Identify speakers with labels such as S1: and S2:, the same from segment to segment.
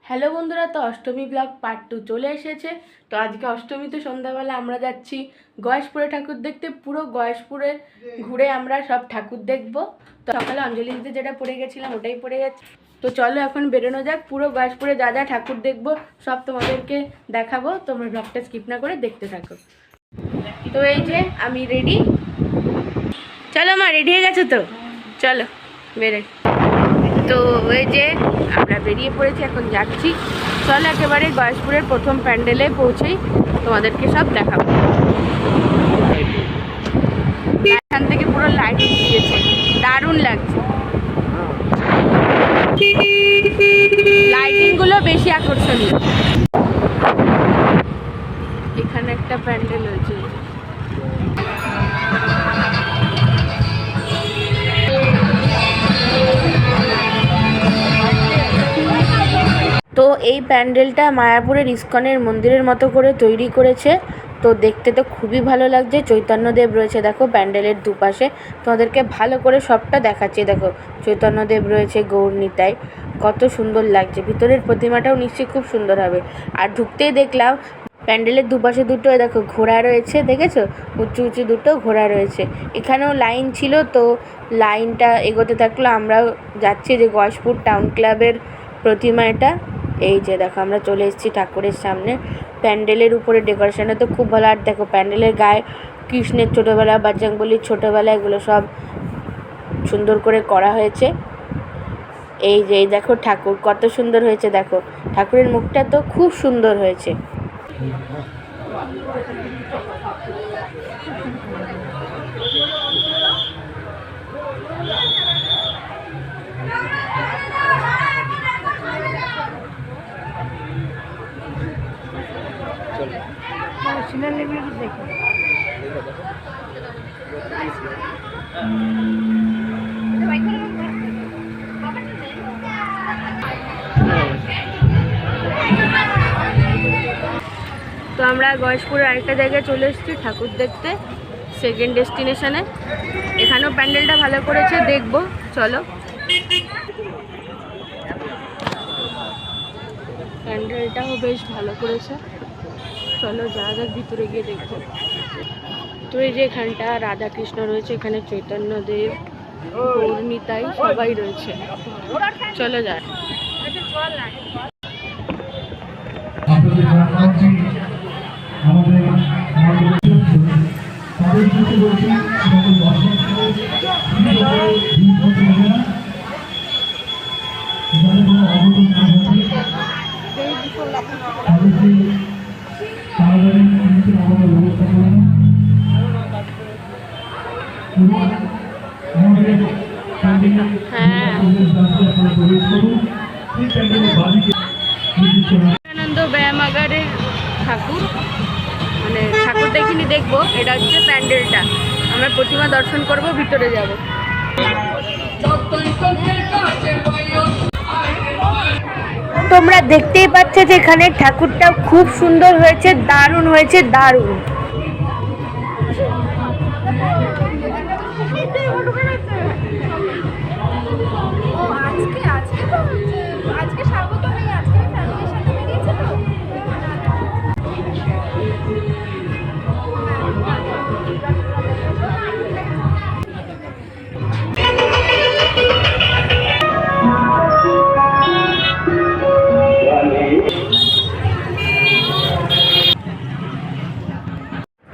S1: Hello বন্ধুরা, তো Ashtami blog part 2 চলে এসেছে। তো আজকে অষ্টমীতে সন্ধ্যাবেলা আমরা যাচ্ছি গয়েশপুরে ঠাকুর দেখতে। পুরো গয়েশপুরে ঘুরে আমরা সব ঠাকুর দেখব। তো সকালে অঞ্জলি দিতে যেটা পড়ে গেছিলাম ওটাই পড়ে যাচ্ছে। তো চলো এখন বেরোনো যাক। পুরো গয়েশপুরে যা যা ঠাকুর দেখবো সব তোমাদেরকে দেখাবো। তোমরা ব্লগটা স্কিপ না করে দেখতে থাকো। তো এই যে আমি রেডি। চলো মা, রেডি হয়ে গেছো তো? চলো বেরোই। তো এই যে আমরা বেরিয়ে পড়েছি, এখন যাচ্ছি। চল একেবারে গয়েশপুরের প্রথম প্যান্ডেলে পৌঁছেই তোমাদেরকে সব দেখাবো। এখান থেকে পুরো লাইটিং দিয়েছে, দারুণ লাগছে। লাইটিংগুলো বেশি আকর্ষণীয়। এখানে একটা প্যান্ডেল হয়েছে। তো এই প্যান্ডেলটা মায়াপুরের ইস্কনের মন্দিরের মতো করে তৈরি করেছে। তো দেখতে তো খুবই ভালো লাগছে। চৈতন্যদেব রয়েছে দেখো প্যান্ডেলের দুপাশে। তোমাদেরকে ভালো করে সবটা দেখাচ্ছি। দেখো চৈতন্যদেব রয়েছে, গৌরনীতায় কত সুন্দর লাগছে। ভিতরের প্রতিমাটাও নিশ্চয়ই খুব সুন্দর হবে। আর ঢুকতেই দেখলাম প্যান্ডেলের দুপাশে দুটো দেখো ঘোড়া রয়েছে, দেখেছো? উঁচু উঁচু দুটো ঘোড়া রয়েছে। এখানেও লাইন ছিল, তো লাইনটা এগোতে থাকলো। আমরাও যাচ্ছি যে গয়েশপুর টাউন ক্লাবের প্রতিমা এটা। এই যে দেখো আমরা চলে এসেছি ঠাকুরের সামনে। প্যান্ডেলের উপরে ডেকোরেশনটা তো খুব ভালো। আর দেখো প্যান্ডেলের গায়ে কৃষ্ণের ছোটোবেলা, বজরংবলীর ছোটোবেলা, এগুলো সব সুন্দর করে করা হয়েছে। এই যে দেখো ঠাকুর কত সুন্দর হয়েছে। দেখো ঠাকুরের মুখটা তো খুব সুন্দর হয়েছে। তো আমরা গয়েশপুরের আরেকটা জায়গায় চলে এসেছি ঠাকুর দেখতে, সেকেন্ড ডেস্টিনেশনে। এখানেও প্যান্ডেলটা ভালো করেছে, দেখবো চলো। প্যান্ডেলটাও বেশ ভালো করেছে, চলো যাওয়া যাক ভিতরে গিয়ে দেখবো। তো এই যে এখানটা রাধাকৃষ্ণ রয়েছে, এখানে চৈতন্যদেব, গৌরনীতাই সবাই রয়েছে। চলো যাই। আনন্দ ব্যায়ামাগারের ঠাকুর, মানে ঠাকুর দেখিনি, দেখবো। এটা হচ্ছে প্যান্ডেলটা, আমরা প্রতিমা দর্শন করব, ভিতরে যাব। তোমরা দেখতেই পাচ্ছ যে এখানে ঠাকুরটা খুব সুন্দর হয়েছে, দারুণ হয়েছে, দারুণ।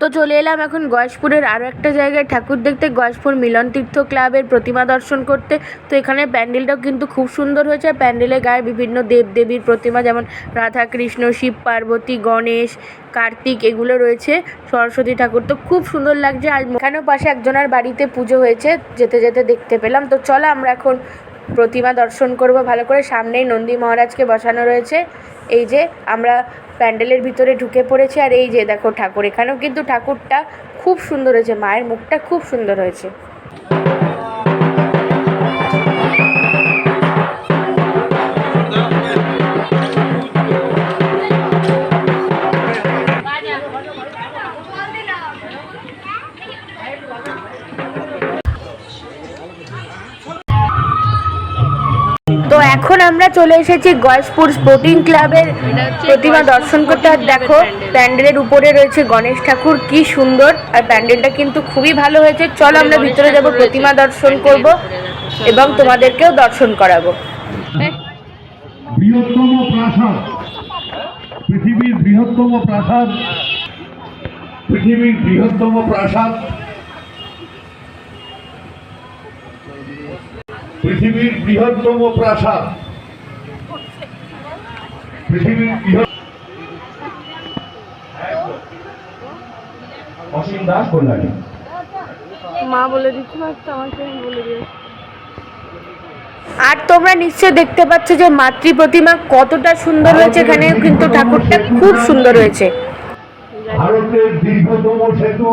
S1: তো চলে এলাম এখন গয়েশপুরের আরও একটা জায়গায় ঠাকুর দেখতে, গয়েশপুর মিলন তীর্থ ক্লাবের প্রতিমা দর্শন করতে। তো এখানে প্যান্ডেলটাও কিন্তু খুব সুন্দর হয়েছে। প্যান্ডেলের গায়ে বিভিন্ন দেবদেবীর প্রতিমা, যেমন রাধা কৃষ্ণ, শিব পার্বতী, গণেশ, কার্তিক, এগুলো রয়েছে। সরস্বতী ঠাকুর তো খুব সুন্দর লাগছে। আর এখানেও পাশে একজনের বাড়িতে পুজো হয়েছে, যেতে যেতে দেখতে পেলাম। তো চলো আমরা এখন প্রতিমা দর্শন করব ভালো করে। সামনেই নন্দী মহারাজকে বসানো রয়েছে। এই যে আমরা প্যান্ডেলের ভিতরে ঢুকে পড়েছি। আর এই যে দেখো ঠাকুর, এখানেও কিন্তু ঠাকুরটা খুব সুন্দর হয়েছে, মায়ের মুখটা খুব সুন্দর হয়েছে। তো এখন আমরা চলে এসেছি গয়েশপুর স্পোর্টিং ক্লাবের প্রতিমা দর্শন করতে। আর দেখো প্যান্ডেলের উপরে রয়েছে গণেশ ঠাকুর, কি সুন্দর। আর প্যান্ডেলটা কিন্তু খুবই ভালো হয়েছে। চলো আমরা ভিতরে যাব, প্রতিমা দর্শন করব এবং তোমাদেরকেও দর্শন করাবো।
S2: বৃহত্তম প্রাসাদ, পৃথিবীর বৃহত্তম প্রাসাদ, পৃথিবীর বৃহত্তম প্রাসাদ, পৃথিবীর বৃহত্তম প্রাসাদ, পৃথিবীর অসীম দাস কল্যাণী
S1: মা বলে দিচ্ছি, আমাকে বলে দিয়ে। আর তোমরা নিশ্চয় দেখতে পাচ্ছ যে মাতৃ প্রতিমা কতটা সুন্দর হয়েছে। এখানে কিন্তু ঠাকুরটা খুব সুন্দর হয়েছে।
S2: ভারতের দীর্ঘতম সেতু,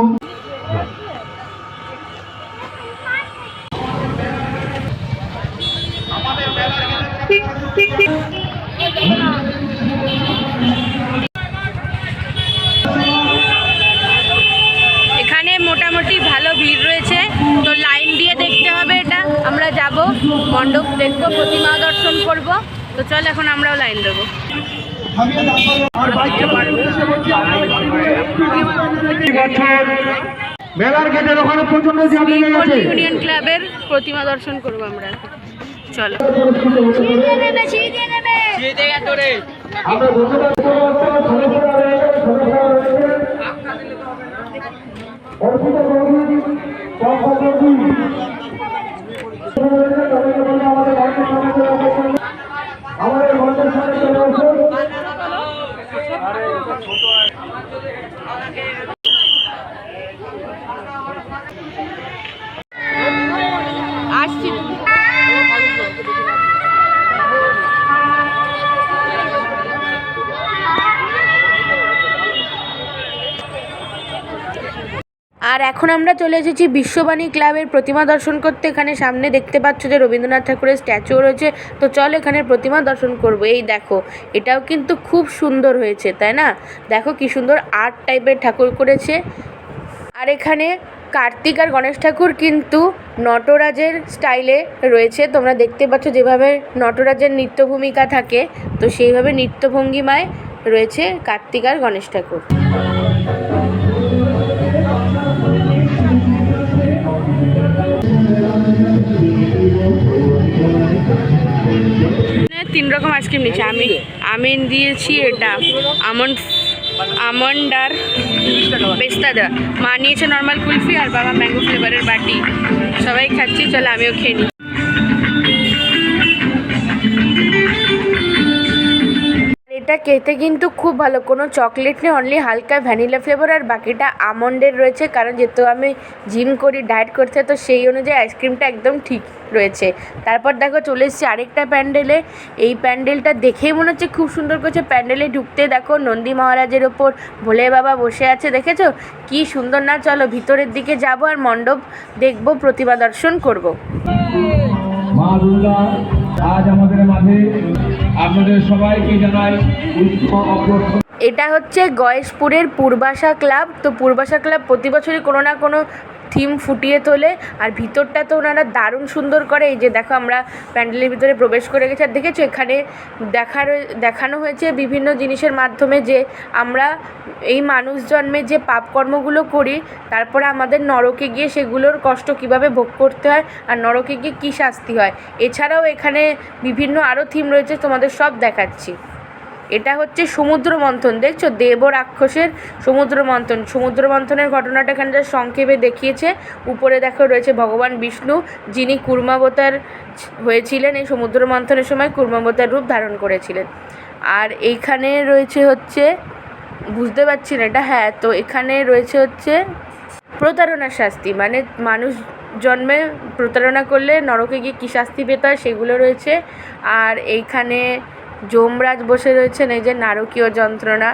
S1: এখানে মোটামুটি ভালো ভিড় রয়েছে, তো লাইন দিয়ে দেখতে হবে। এটা আমরা যাব, মণ্ডপ দেখবো, প্রতিমা দর্শন করব। তো চল এখন আমরাও লাইন দেবো।
S2: মেলার গেটের ওখানে প্রচন্ড
S1: ইউনিয়ন ক্লাবের প্রতিমা দর্শন করবো আমরা। চলো। আসছি। আর এখন আমরা চলে এসেছি বিশ্ববাণী ক্লাবের প্রতিমা দর্শন করতে। এখানে সামনে দেখতে পাচ্ছ যে রবীন্দ্রনাথ ঠাকুরের স্ট্যাচুও রয়েছে। তো চল এখানে প্রতিমা দর্শন করব। এই দেখো, এটাও কিন্তু খুব সুন্দর হয়েছে, তাই না? দেখো কি সুন্দর আর্ট টাইপের ঠাকুর করেছে। আর এখানে কার্তিক আর গণেশ ঠাকুর কিন্তু নটরাজের স্টাইলে রয়েছে। তোমরা দেখতে পাচ্ছ যেভাবে নটরাজের নৃত্য ভূমিকা থাকে, তো সেইভাবে নৃত্যভঙ্গিমায় রয়েছে কার্তিক আর গণেশ ঠাকুর। তিন রকম আইসক্রিম নিয়েছি আমি। আমি দিয়েছি এটা আমন্ড আর পেস্তা দেওয়া। মা নিয়েছে নর্মাল কুলফি আর বাবা ম্যাঙ্গো ফ্লেভারের বাটি। সবাই খাচ্ছি, চলো আমিও খেয়ে নিই। এটা খেতে কিন্তু খুব ভালো, কোনো চকলেট নেই, অনলি হালকা ভ্যানিলা ফ্লেভার আর বাকিটা আমন্ডের রয়েছে। কারণ যেহেতু আমি জিম করি, ডায়েট করতে, তো সেই অনুযায়ী আইসক্রিমটা একদম ঠিক রয়েছে। তারপর দেখো চলে এসেছি আরেকটা প্যান্ডেলে। এই প্যান্ডেলটা দেখেই মনে হচ্ছে খুব সুন্দর করেছে। প্যান্ডেলে ঢুকতে দেখো নন্দী মহারাজের ওপর ভোলে বাবা বসে আছে, দেখেছো কি সুন্দর না? চলো ভিতরের দিকে যাব আর মণ্ডপ দেখব, প্রতিমা দর্শন করব।
S2: মা দুর্গা আজ আমাদের মাঝে, আপনাদের সবাইকে জানাই
S1: এটা হচ্ছে গয়েশপুরের পূর্বাশা ক্লাব। তো পূর্বাশা ক্লাব প্রতি বছরই কোনো না কোনো থিম ফুটিয়ে তোলে। আর ভিতরটা তো ওনারা দারুণ সুন্দর করে। এই যে দেখো আমরা প্যান্ডেলের ভিতরে প্রবেশ করে গেছি। আর দেখেছো এখানে দেখানো হয়েছে বিভিন্ন জিনিসের মাধ্যমে যে আমরা এই মানুষ জন্মে যে পাপকর্মগুলো করি, তারপরে আমাদের নরকে গিয়ে সেগুলোর কষ্ট কিভাবে ভোগ করতে হয় আর নরকে গিয়ে কী শাস্তি হয়। এছাড়াও এখানে বিভিন্ন আরও থিম রয়েছে, তোমাদের সব দেখাচ্ছি। এটা হচ্ছে সমুদ্র মন্থন, দেখছো দেব রাক্ষসের সমুদ্র মন্থন। সমুদ্র মন্থনের ঘটনাটা এখানে যা সংক্ষেপে দেখিয়েছে। উপরে দেখো রয়েছে ভগবান বিষ্ণু, যিনি কুর্মাবতার হয়েছিলেন। এই সমুদ্র মন্থনের সময় কুর্মাবতার রূপ ধারণ করেছিলেন। আর এইখানে রয়েছে হচ্ছে, বুঝতে পারছি না এটা, হ্যাঁ, তো এখানে রয়েছে হচ্ছে প্রতারণার শাস্তি, মানে মানুষ জন্মে প্রতারণা করলে নরকে গিয়ে কী শাস্তি পেতে হয় সেগুলো রয়েছে। আর এইখানে যমরাজ বসে রয়েছেন, এই যে নারকীয় যন্ত্রণা।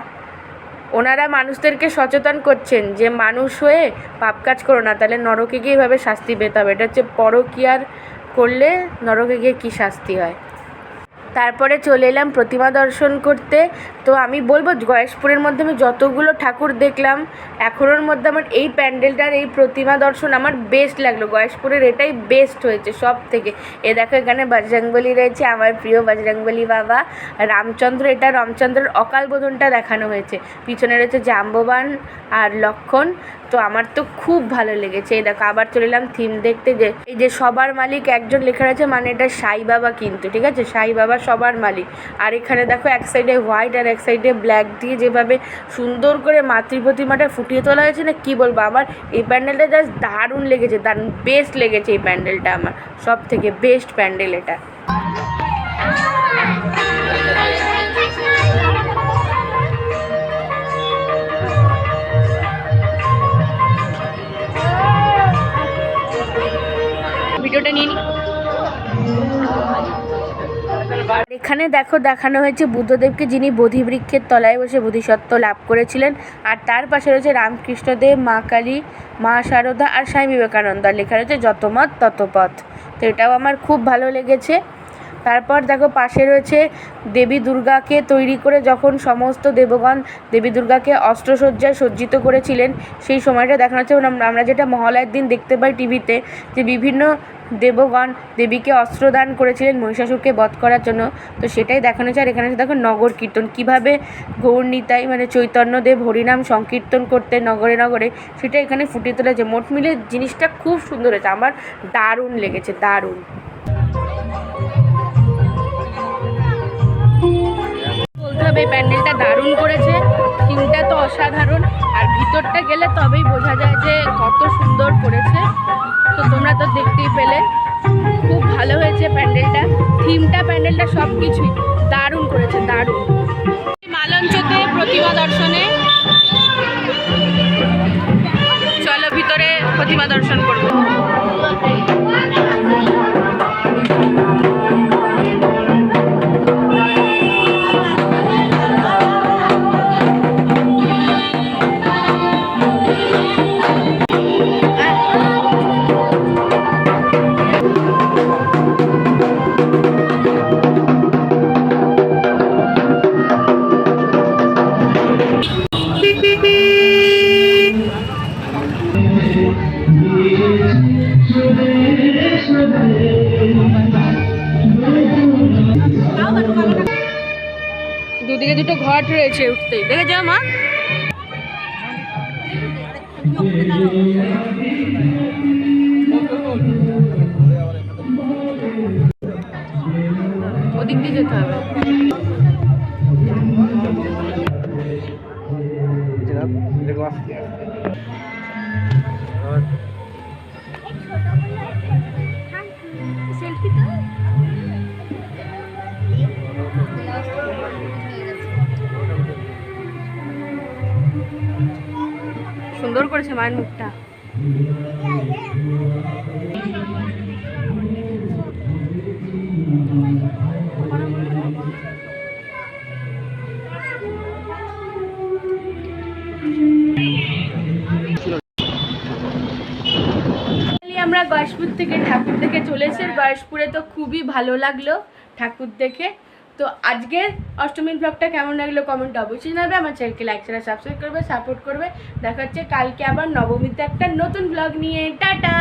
S1: ওনারা মানুষদেরকে সচেতন করছেন যে মানুষ হয়ে পাপ কাজ করো না, তাহলে নরকে গিয়ে এভাবে শাস্তি পেতে হবে। এটা হচ্ছে পরকীয়ার করলে নরকে গিয়ে কী শাস্তি হয়। তারপরে চলে এলাম প্রতিমা দর্শন করতে। তো আমি বলবো গয়েশপুরের মধ্যে আমি যতগুলো ঠাকুর দেখলাম এখনোর মধ্যে আমার এই প্যান্ডেলটার এই প্রতিমা দর্শন আমার বেস্ট লাগলো। গয়েশপুরের এটাই বেস্ট হয়েছে সব থেকে। এ দেখো এখানে বজরংবলী রয়েছে, আমার প্রিয় বজরংবলী বাবা। রামচন্দ্র, এটা রামচন্দ্রের অকাল বোধনটা দেখানো হয়েছে। পিছনে রয়েছে জাম্ববান আর লক্ষণ। তো আমার তো খুব ভালো লেগেছে। এই দেখো আবার চলে এলাম থিম দেখতে, যে এই যে সবার মালিক একজন লেখা রয়েছে, মানে এটা সাই বাবা কিন্তু, ঠিক আছে, সাই বাবা সবার মালিক। আর এখানে দেখো এক সাইডে হোয়াইট আর এক সাইডে ব্ল্যাক দিয়ে যেভাবে সুন্দর করে মাতৃ প্রতিমাটা ফুটিয়ে তোলা হয়েছে না, কি বলবো। আমার এই প্যান্ডেলটা জাস্ট দারুণ লেগেছে, দারুণ বেস্ট লেগেছে এই প্যান্ডেলটা, আমার সব থেকে বেস্ট প্যান্ডেল এটা। ভিডিওটা নিয়ে নিই। এখানে দেখো দেখানো হয়েছে বুদ্ধদেবকে, যিনি বোধিবৃক্ষের তলায় বসে বোধিসত্ত্ব লাভ করেছিলেন। আর তার পাশে রয়েছে রামকৃষ্ণদেব, মা কালী, মা শারদা আর স্বামী বিবেকানন্দ। লেখা রয়েছে যত মত তত পথ। তো এটাও আমার খুব ভালো লেগেছে। তারপর দেখো পাশে রয়েছে দেবী দুর্গাকে তৈরি করে যখন সমস্ত দেবগণ দেবী দুর্গাকে অস্ত্রসজ্জায় সজ্জিত করেছিলেন, সেই সময়টা দেখানো হচ্ছে। আমরা যেটা মহালয়ার দিন দেখতে পাই টিভিতে, যে বিভিন্ন দেবগণ দেবীকে অস্ত্রদান করেছিলেন মহিষাসুরকে বধ করার জন্য, তো সেটাই দেখানো হচ্ছে। আর এখানে দেখো নগর কীর্তন, কীভাবে গৌর নিতাই মানে চৈতন্যদেব হরিনাম সংকীর্তন করতে নগরে নগরে, সেটা এখানে ফুটিয়ে তোলেছে। মোট মিলে জিনিসটা খুব সুন্দর হয়েছে, আমার দারুণ লেগেছে, দারুণ। বলতে হবে এই প্যান্ডেলটা দারুণ করেছে, থিমটা তো অসাধারণ, আর ভিতরটা গেলে তবেই বোঝা যায় যে কত সুন্দর করেছে। তো তোমরা তো দেখতেই পেলে, খুব ভালো হয়েছে প্যান্ডেলটা, থিমটা প্যান্ডেলটা সব কিছুই দারুণ করেছে, দারুণ। মালঞ্চতে প্রতিমা দর্শনে চলো ভিতরে প্রতিমা দর্শন করবো। দুদিকে দুটো ঘট রয়েছে, উঠতেই দেখে যাও মা। ওদিক দিয়ে যেতে হবে। সুন্দর করেছে মায়ের মুখটা। আমরা গয়েশপুর থেকে ঠাকুর দেখে চলে এসেছি। গয়েশপুরে তো খুবই ভালো লাগলো ঠাকুর দেখে। তো আজকের অষ্টমীর ব্লগটা কেমন লাগলো কমেন্টে অবশ্যই জানাবে। আমার চ্যানেলকে লাইক শেয়ার সাবস্ক্রাইব করবে, সাপোর্ট করবে। দেখা হচ্ছে কালকে আবার নবমীতে একটা নতুন ব্লগ নিয়ে। টাটা।